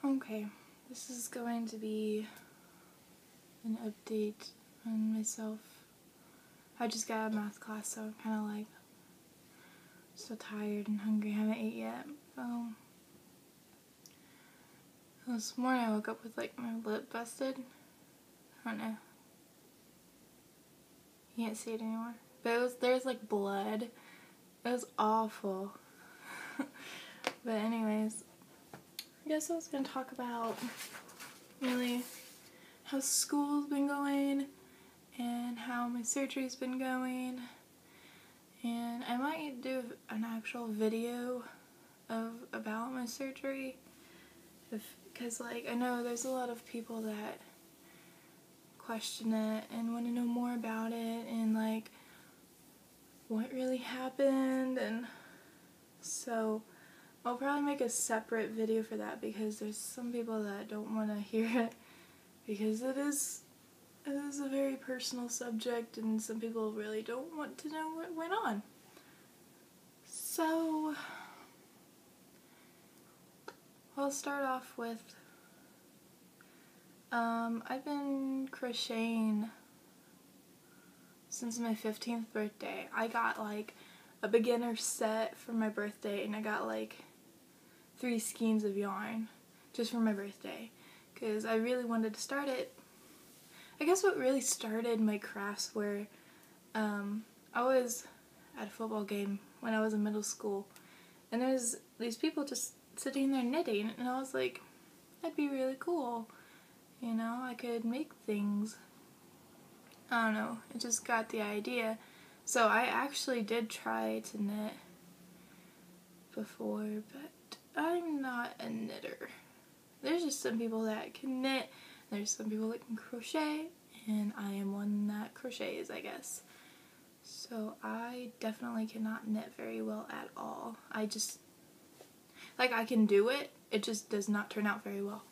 Okay, this is going to be an update on myself. I just got out of math class, so I'm kind of like still tired and hungry. I haven't ate yet. This morning I woke up with like my lip busted. I don't know. You can't see it anymore. But there's like blood. It was awful. But anyways, I guess I was going to talk about really how school's been going and how my surgery's been going. And I might do an actual video about my surgery, because like I know there's a lot of people that question it and want to know more about it and like what really happened, and so I'll probably make a separate video for that, because there's some people that don't want to hear it, because it is a very personal subject and some people really don't want to know what went on. So I'll start off with I've been crocheting since my 15th birthday. I got like a beginner set for my birthday, and I got like 3 skeins of yarn just for my birthday, because I really wanted to start it. I guess what really started my crafts were, I was at a football game when I was in middle school, and there's these people just sitting there knitting, and I was like, that'd be really cool, you know, I could make things. I don't know, it just got the idea. So I actually did try to knit before, but I'm not a knitter. There's just some people that can knit, there's some people that can crochet, and I am one that crochets, I guess. So I definitely cannot knit very well at all. I just, like, I can do it, it just does not turn out very well.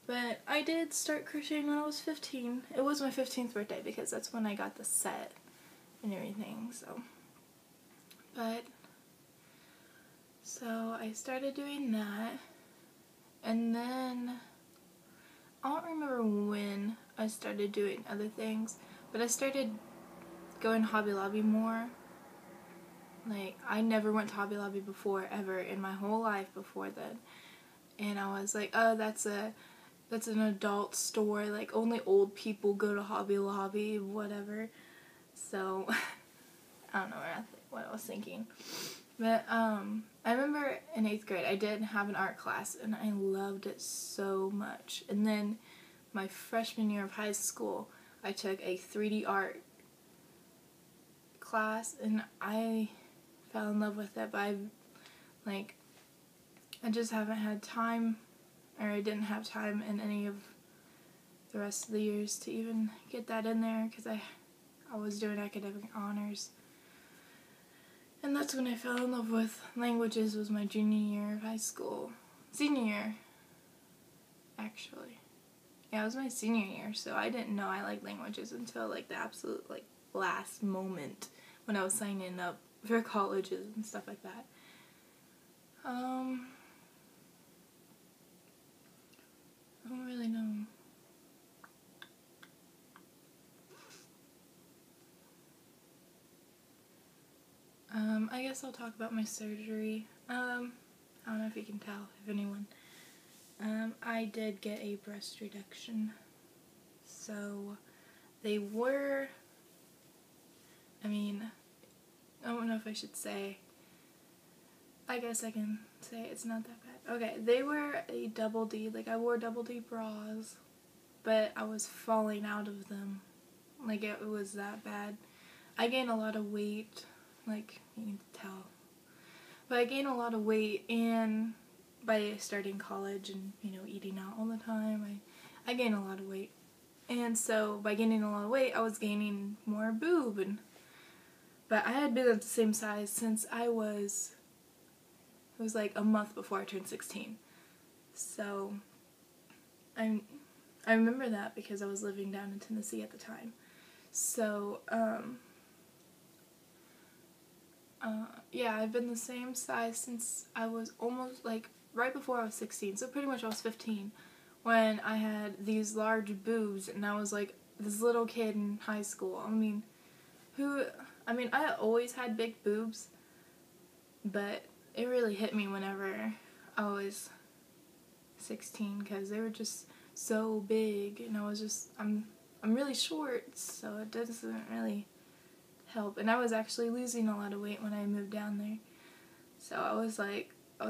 But I did start crocheting when I was 15. It was my 15th birthday, because that's when I got the set and everything, so. So I started doing that, and then I don't remember when I started doing other things, but I started going to Hobby Lobby more. Like, I never went to Hobby Lobby before, ever, in my whole life before then. And I was like, oh, that's an adult store, like, only old people go to Hobby Lobby, whatever. So, I don't know what I was thinking. But, I remember in 8th grade, I did have an art class, and I loved it so much. And then, my freshman year of high school, I took a 3D art class, and I fell in love with it, but I just haven't had time, or I didn't have time in any of the rest of the years to even get that in there, because I was doing academic honors. And that's when I fell in love with languages, was my junior year of high school. Senior year, actually. Yeah, it was my senior year, so I didn't know I liked languages until like the absolute like last moment when I was signing up for colleges and stuff like that. I don't really know. I guess I'll talk about my surgery. I don't know if you can tell, if anyone. I did get a breast reduction. So, they were, I don't know if I should say, I guess I can say it's not that bad. Okay, they were a double D, like I wore double D bras, but I was falling out of them. Like, it was that bad. I gained a lot of weight, like, you can tell. But I gained a lot of weight, and by starting college and, you know, eating out all the time, I gained a lot of weight. And so, by gaining a lot of weight, I was gaining more boob, but I had been at the same size since it was like a month before I turned 16. So, I remember that because I was living down in Tennessee at the time. So, yeah, I've been the same size since I was almost, like, right before I was 16, so pretty much I was 15, when I had these large boobs, and I was like this little kid in high school. I always had big boobs, but it really hit me whenever I was 16, because they were just so big, and I'm really short, so it doesn't really help. And I was actually losing a lot of weight when I moved down there, so I was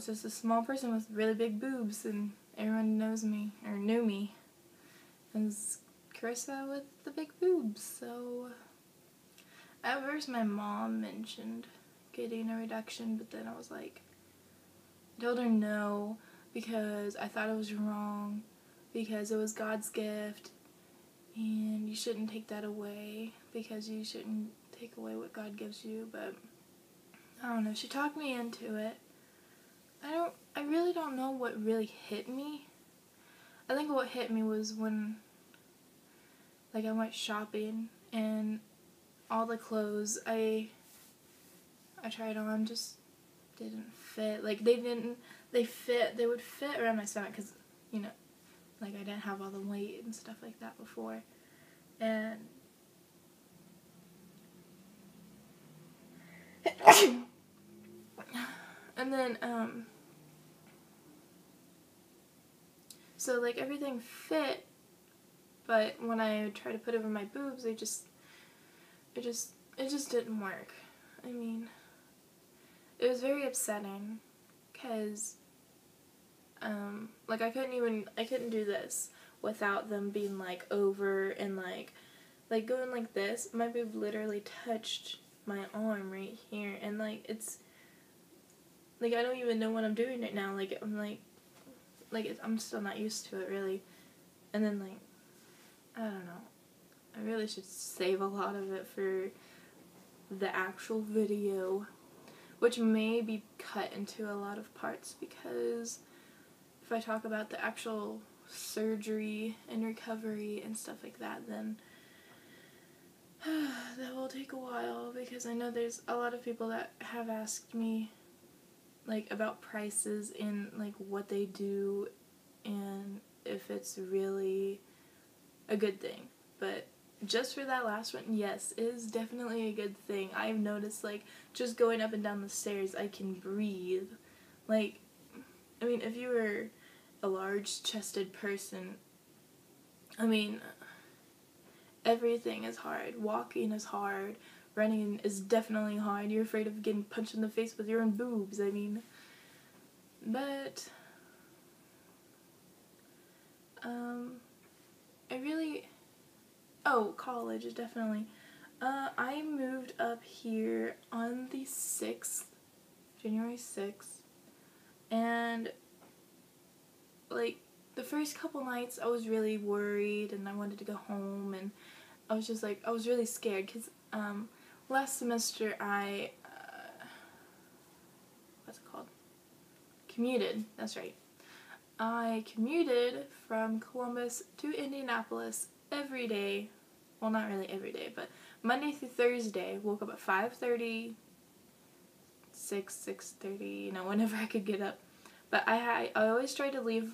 just a small person with really big boobs, and everyone knew me as Carissa with the big boobs. So at first my mom mentioned getting a reduction, but then I told her no, because I thought it was wrong, because it was God's gift, and you shouldn't take that away, because you shouldn't take away what God gives you. But I don't know, she talked me into it. I really don't know what really hit me. I think what hit me was when, like, I went shopping, and all the clothes I tried on just didn't fit. Like, they would fit around my stomach, because, you know, like, I didn't have all the weight and stuff like that before. And and then, so, like, everything fit, but when I would try to put it over my boobs, it just didn't work. I mean, it was very upsetting, because, like, I couldn't do this without them being, like, over, and, like, going like this. My boob literally touched my arm right here, and, like, it's, like, I don't even know what I'm doing right now. Like, I'm still not used to it, really. And then, like, I don't know. I really should save a lot of it for the actual video, which may be cut into a lot of parts, because if I talk about the actual surgery and recovery and stuff like that, then that will take a while, because I know there's a lot of people that have asked me, like, about prices and, like, what they do and if it's really a good thing. But just for that last one, yes, it is definitely a good thing. I've noticed, like, just going up and down the stairs, I can breathe. Like, I mean, if you were a large-chested person, I mean, everything is hard. Walking is hard. Running is definitely hard. You're afraid of getting punched in the face with your own boobs, I mean. But, college, definitely. I moved up here on the 6th, January 6th, and, like, the first couple nights I was really worried, and I wanted to go home, and I was just, like, I was really scared, because, last semester I, what's it called? Commuted, that's right. I commuted from Columbus to Indianapolis every day. Well, not really every day, but Monday through Thursday. Woke up at 5:30, 6:30, you know, whenever I could get up. But I always try to leave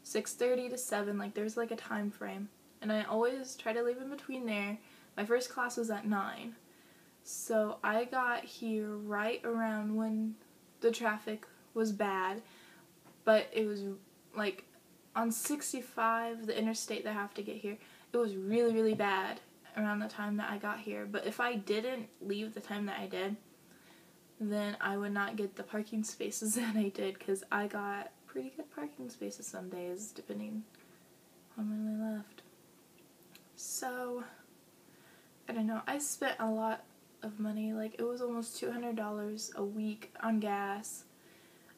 6:30 to 7, like, there's, like, a time frame. And I always try to leave in between there. My first class was at 9. So I got here right around when the traffic was bad. But it was, like, on 65, the interstate that I have to get here, it was really, really bad around the time that I got here. But if I didn't leave the time that I did, then I would not get the parking spaces that I did, because I got pretty good parking spaces some days, depending on when I left. So, I don't know, I spent a lot of money. Like, it was almost $200 a week on gas.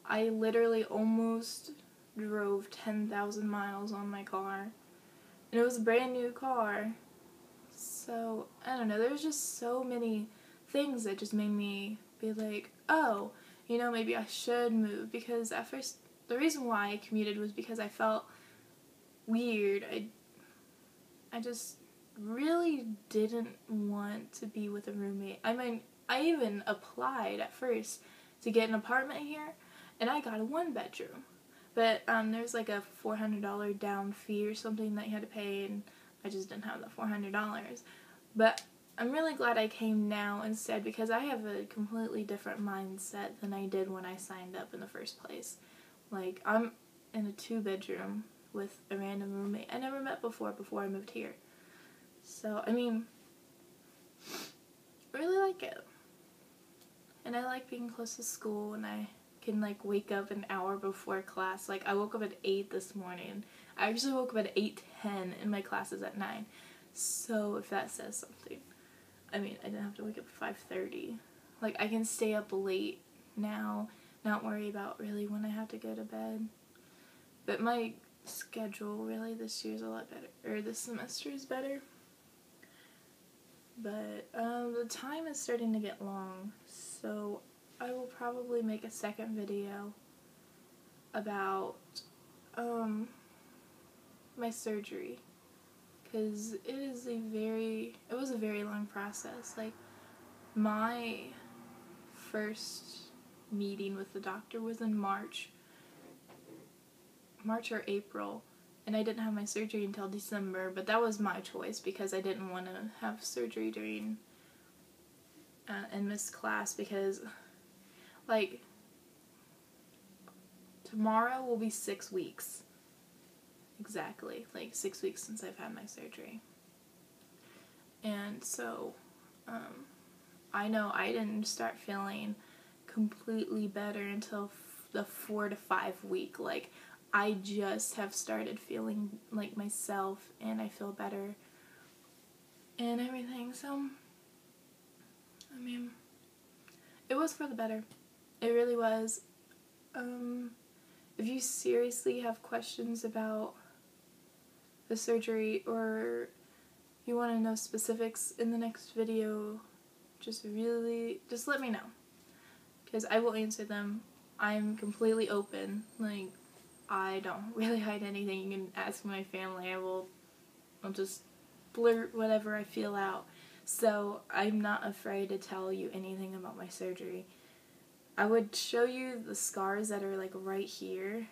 I literally almost drove 10,000 miles on my car, and it was a brand new car. So, I don't know, there's just so many things that just made me be like, oh, you know, maybe I should move. Because at first, the reason why I commuted was because I felt weird. I just really didn't want to be with a roommate. I mean, I even applied at first to get an apartment here, and I got a 1-bedroom. But there's like a $400 down fee or something that you had to pay, and I just didn't have the $400. But I'm really glad I came now instead, because I have a completely different mindset than I did when I signed up in the first place. Like, I'm in a 2-bedroom with a random roommate I never met before I moved here. So, I mean, I really like it. And I like being close to school, and I can like wake up an hour before class. Like, I woke up at 8 this morning. I actually woke up at 8:10 and my class is at 9. So if that says something. I mean, I didn't have to wake up at 5:30. Like, I can stay up late now, not worry about really when I have to go to bed. But my schedule really this year is a lot better, or this semester is better. But the time is starting to get long, so I will probably make a second video about my surgery, because it was a very long process. Like, my first meeting with the doctor was in March or April, and I didn't have my surgery until December, but that was my choice because I didn't want to have surgery during and miss class, because like tomorrow will be 6 weeks. Exactly, like 6 weeks since I've had my surgery. And so I know I didn't start feeling completely better until the 4 to 5 week. Like, I just have started feeling like myself, and I feel better and everything. So, I mean, it was for the better. It really was. If you seriously have questions about the surgery, or you want to know specifics in the next video, just let me know, because I will answer them. I'm completely open. Like, I don't really hide anything. You can ask my family. I'll just blurt whatever I feel out. So I'm not afraid to tell you anything about my surgery. I would show you the scars that are like right here,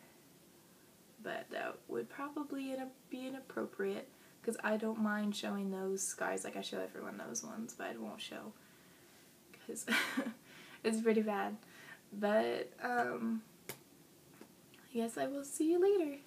but that would probably be inappropriate, because I don't mind showing those scars. Like, I show everyone those ones, but I won't show, because it's pretty bad. But I guess I will see you later.